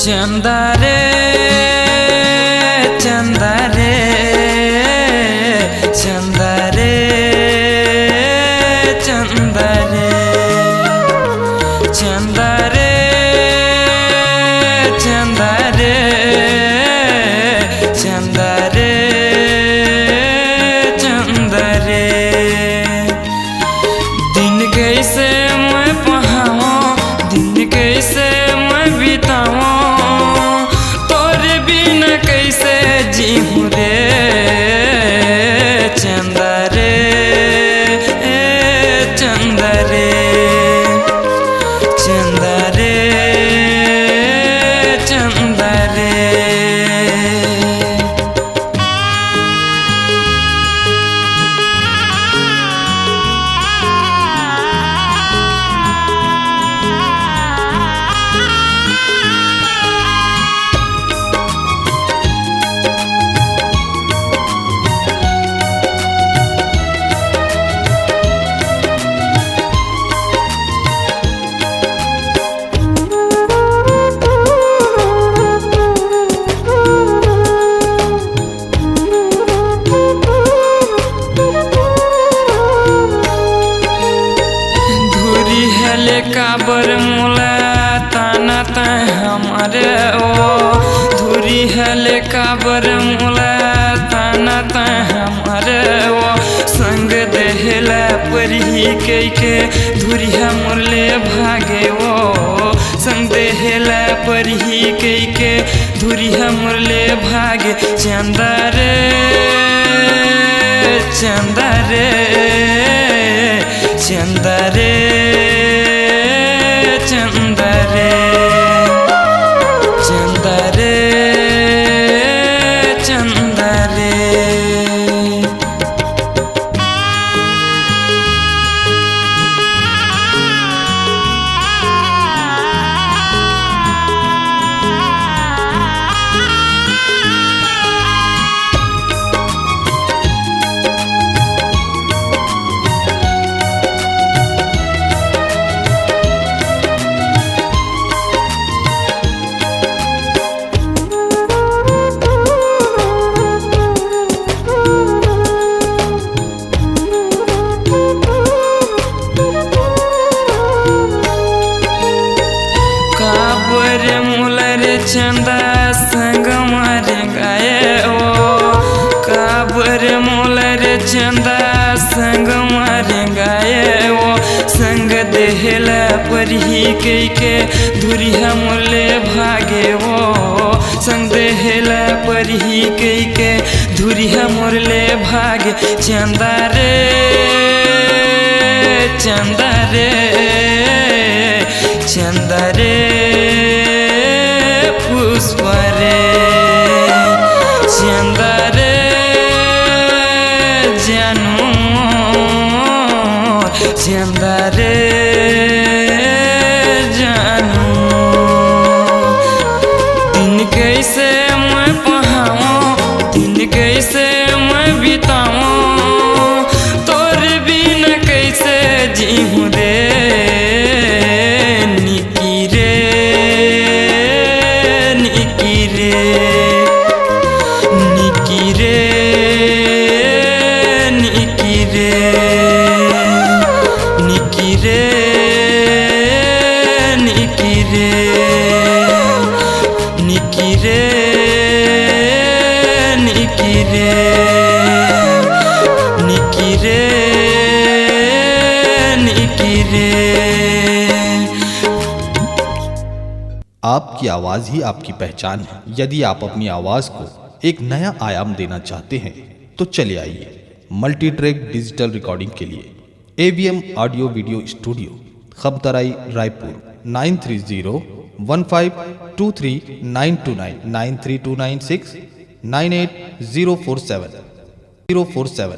चंदा रे चंदा रे चंदा रे चंदा रे चंदा रे चंदा रे चंदा रे चंदा रे दिन कैसे मैं पहाऊं दिन कैसे मैं बिताऊं तोरे बिना कैसे जीऊं रे चंदा रे चंदा रे चंदा रे चंदा रे काबर मुला ताना ता हमारे ओ धुरी हले काबर मुला ताना ता हमारे ओ संग देहला परही के धुरिया मुरले भागे ओ संग देहला परही के धुरिया मुरले भागे चंदा रे चंदा रे चंदा रे चंदा रे चंदा रे चंदा रे चंदा संग मारे गाए ओ काबर मोलर चंदा संग मारे गाए ओ संग देहला परही के धुरिया मुरले भागे ओ संग देहला परही के धुरिया मुरले भागे चंदा रे चंदा रे चंदा रे पुष्प रे चंदा रे जानू चंदा रे जानू दिन कैसे मैं पहाऊं दिन कैसे मैं बिताऊं तोरे बिना कैसे जीऊं रे आपकी आवाज़ ही आपकी पहचान है। यदि आप अपनी आवाज़ को एक नया आयाम देना चाहते हैं तो चले आइए मल्टी ट्रैक डिजिटल रिकॉर्डिंग के लिए AVM ऑडियो वीडियो स्टूडियो खबतराई रायपुर 9301523929 93296 98047 047।